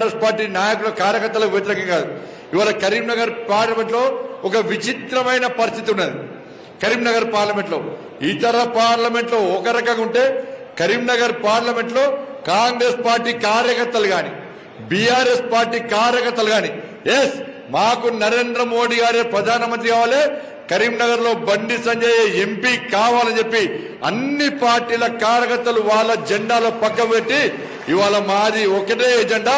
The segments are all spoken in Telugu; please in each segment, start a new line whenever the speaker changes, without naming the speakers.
కాంగ్రెస్ పార్టీ నాయకుల కార్యకర్తలకు వ్యతిరేకం కాదు. ఇవాళ కరీంనగర్ పార్లమెంట్ లో ఒక విచిత్రమైన పరిస్థితి ఉన్నది. కరీంనగర్ పార్లమెంట్ లో ఇతర పార్లమెంట్ లో ఒక రకంగా ఉంటే కరీంనగర్ పార్లమెంట్ లో కాంగ్రెస్ పార్టీ కార్యకర్తలు గాని బీఆర్ఎస్ పార్టీ కార్యకర్తలు గాని ఎస్ మాకు నరేంద్ర మోడీ గారే ప్రధానమంత్రి కావాలి, కరీంనగర్ లో బండి సంజయ్ ఎంపీ కావాలని చెప్పి అన్ని పార్టీల కార్యకర్తలు వాళ్ళ జెండాలో పక్క పెట్టి ఇవాళ మాది ఒకటే ఎజెండా,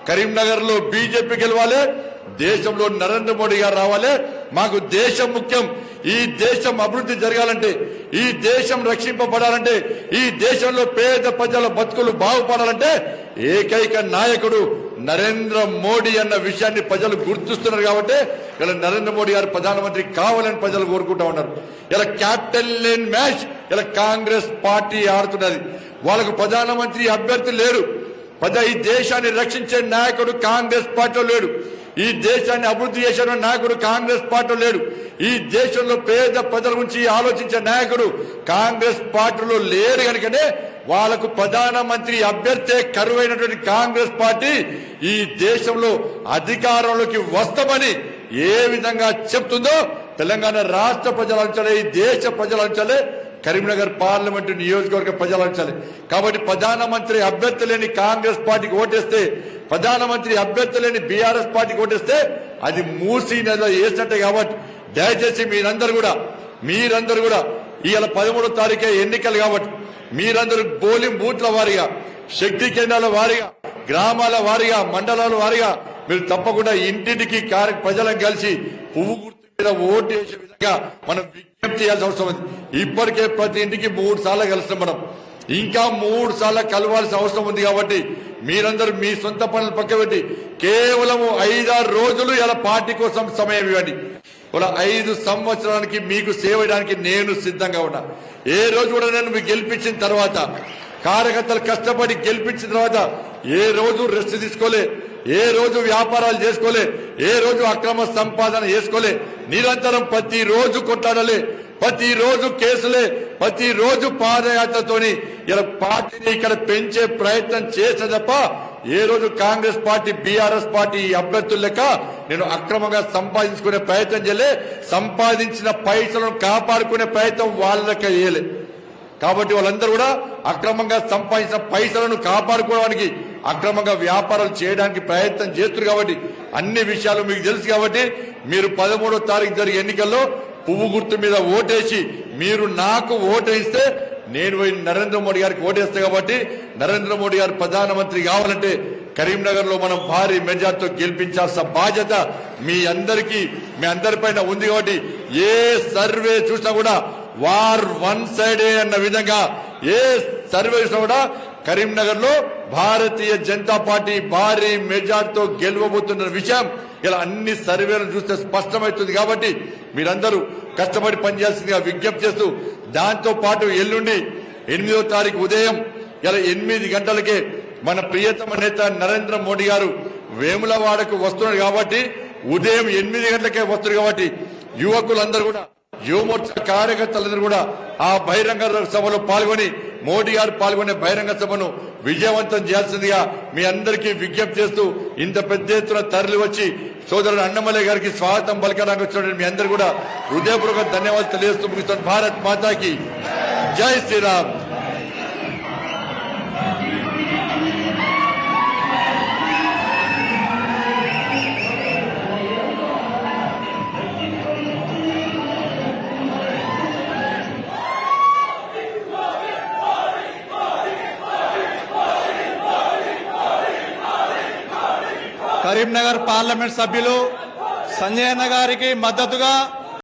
కరీంనగర్ లో బీజేపీ గెలవాలి, దేశంలో నరేంద్ర మోడీ గారు రావాలి, మాకు దేశం ముఖ్యం, ఈ దేశం అభివృద్ధి జరగాలంటే, ఈ దేశం రక్షింపబడాలంటే, ఈ దేశంలో పేద ప్రజల బతుకులు బాగుపడాలంటే ఏకైక నాయకుడు నరేంద్ర మోడీ అన్న విషయాన్ని ప్రజలు గుర్తిస్తున్నారు. కాబట్టి ఇలా నరేంద్ర మోడీ గారు ప్రధానమంత్రి కావాలని ప్రజలు కోరుకుంటా ఉన్నారు. ఇలా క్యాపిటల్ లేని మ్యాచ్ ఇలా కాంగ్రెస్ పార్టీ ఆడుతున్నది. వాళ్ళకు ప్రధానమంత్రి అభ్యర్థి లేడు, ఈ దేశాన్ని రక్షించే నాయకుడు కాంగ్రెస్ పార్టీలో లేడు, ఈ దేశాన్ని అభివృద్ధి చేసే నాయకుడు కాంగ్రెస్ పార్టీలో లేడు, ఈ దేశంలో పేద ప్రజల గురించి ఆలోచించే నాయకుడు కాంగ్రెస్ పార్టీలో లేడు. కనుకనే వాళ్లకు ప్రధానమంత్రి అభ్యర్థి కరువైనటువంటి కాంగ్రెస్ పార్టీ ఈ దేశంలో అధికారంలోకి వస్తామని ఏ విధంగా చెప్తుందో తెలంగాణ రాష్ట్ర ప్రజలు అంచాలి, ఈ దేశ ప్రజలు అంచాలి, కరీంనగర్ పార్లమెంటు నియోజకవర్గ ప్రజలు అంచాలి. కాబట్టి ప్రధానమంత్రి అభ్యర్థి లేని కాంగ్రెస్ పార్టీకి ఓటేస్తే, ప్రధానమంత్రి అభ్యర్థి లేని బీఆర్ఎస్ పార్టీకి ఓటేస్తే అది మూసీ నదిలో వేసినట్టే. కాబట్టి దయచేసి మీరందరూ కూడా ఇవాళ 13వ తారీఖే ఎన్నికలు కాబట్టి మీరందరూ పోలింగ్ బూత్ల వారీగా, శక్తి కేంద్రాల వారీగా, గ్రామాల వారీగా, మండలాల వారీగా మీరు తప్పకుండా ఇంటింటికి ప్రజలను కలిసి పువ్వు గుర్తు మీద ఓటు వేసే విధంగా మనం విజ్ఞప్తి చేయాల్సిన అవసరం ఉంది. ఇప్పటికే ప్రతి ఇంటికి 3 సార్లు కలిసిన మనం ఇంకా 3 సార్లు కలవాల్సిన అవసరం ఉంది. కాబట్టి మీరందరూ మీ సొంత పనులు పక్కబెట్టి కేవలం 5-6 రోజులు ఇలా పార్టీ కోసం సమయం ఇవ్వండి. ఇలా 5 సంవత్సరానికి మీకు సేవ చేయడానికి నేను సిద్ధంగా ఉన్నా. ఏ రోజు కూడా నేను మీకు గెలిపించిన తర్వాత, కార్యకర్తలు కష్టపడి గెలిపించిన తర్వాత ఏ రోజు రెస్ట్ తీసుకోలే, ఏ రోజు వ్యాపారాలు చేసుకోలే, ఏ రోజు అక్రమ సంపాదన చేసుకోలే, నిరంతరం ప్రతిరోజు కొట్లాడాలి, ప్రతిరోజు కేసులే, ప్రతిరోజు పాదయాత్రతోని ఇలా పార్టీని ఇక్కడ పెంచే ప్రయత్నం చేసే తప్ప ఏ రోజు కాంగ్రెస్ పార్టీ బీఆర్ఎస్ పార్టీ అభ్యర్థుల లెక్క నేను అక్రమంగా సంపాదించుకునే ప్రయత్నం చేయలే, సంపాదించిన పైసలను కాపాడుకునే ప్రయత్నం వాళ్ళ లెక్క చేయలే. కాబట్టి వాళ్ళందరూ కూడా అక్రమంగా సంపాదించిన పైసలను కాపాడుకోవడానికి, అక్రమంగా వ్యాపారాలు చేయడానికి ప్రయత్నం చేస్తున్నారు. కాబట్టి అన్ని విషయాలు మీకు తెలుసు. కాబట్టి మీరు 13వ తారీఖు జరిగే ఎన్నికల్లో పువ్వు గుర్తు మీద ఓటేసి మీరు నాకు ఓటేస్తే నేను నరేంద్ర మోడీ గారికి ఓటేస్తా. కాబట్టి నరేంద్ర మోడీ గారు ప్రధానమంత్రి కావాలంటే కరీంనగర్ లో మనం భారీ మెజార్టీతో గెలిపించాల్సిన బాధ్యత మీ అందరిపైన ఉంది. కాబట్టి ఏ సర్వే చూసినా కూడా వార్ వన్ సైడే అన్న విధంగా ఏ సర్వే చూసినా కూడా కరీంనగర్ లో భారతీయ జనతా పార్టీ భారీ మెజార్టీతో గెలవబోతున్న విషయం ఇలా అన్ని సర్వేలను చూస్తే స్పష్టమవుతుంది. కాబట్టి మీరందరూ కష్టపడి పనిచేయాల్సిందిగా విజ్ఞప్తి చేస్తూ, దాంతో పాటు ఎల్లుండి 8వ తారీఖు ఉదయం ఇలా 8 గంటలకే మన ప్రియతమ నేత నరేంద్ర మోడీ గారు వేములవాడకు వస్తున్నారు. కాబట్టి ఉదయం 8 గంటలకే వస్తున్నారు. కాబట్టి యువకులందరూ కూడా, యువమోర్చా కార్యకర్తలందరూ కూడా ఆ బహిరంగ సభలో పాల్గొని మోడీ గారు పాల్గొనే బహిరంగ సభను విజయవంతం చేయాల్సిందిగా మీ అందరికీ విజ్ఞప్తి చేస్తూ, ఇంత పెద్ద ఎత్తున తరలి వచ్చి సోదరుడు అన్నమలే గారికి స్వాగతం పలకడానికి వచ్చిన మీ అందరూ కూడా హృదయపూర్వక ధన్యవాదాలు తెలియజేస్తూ ముగిస్తాను. భారత్ మాతాకి జై శ్రీరామ్.
కరీంనగర్ పార్లమెంట్ సభ్యులు సంజయ్ అన్న గారికి మద్దతుగా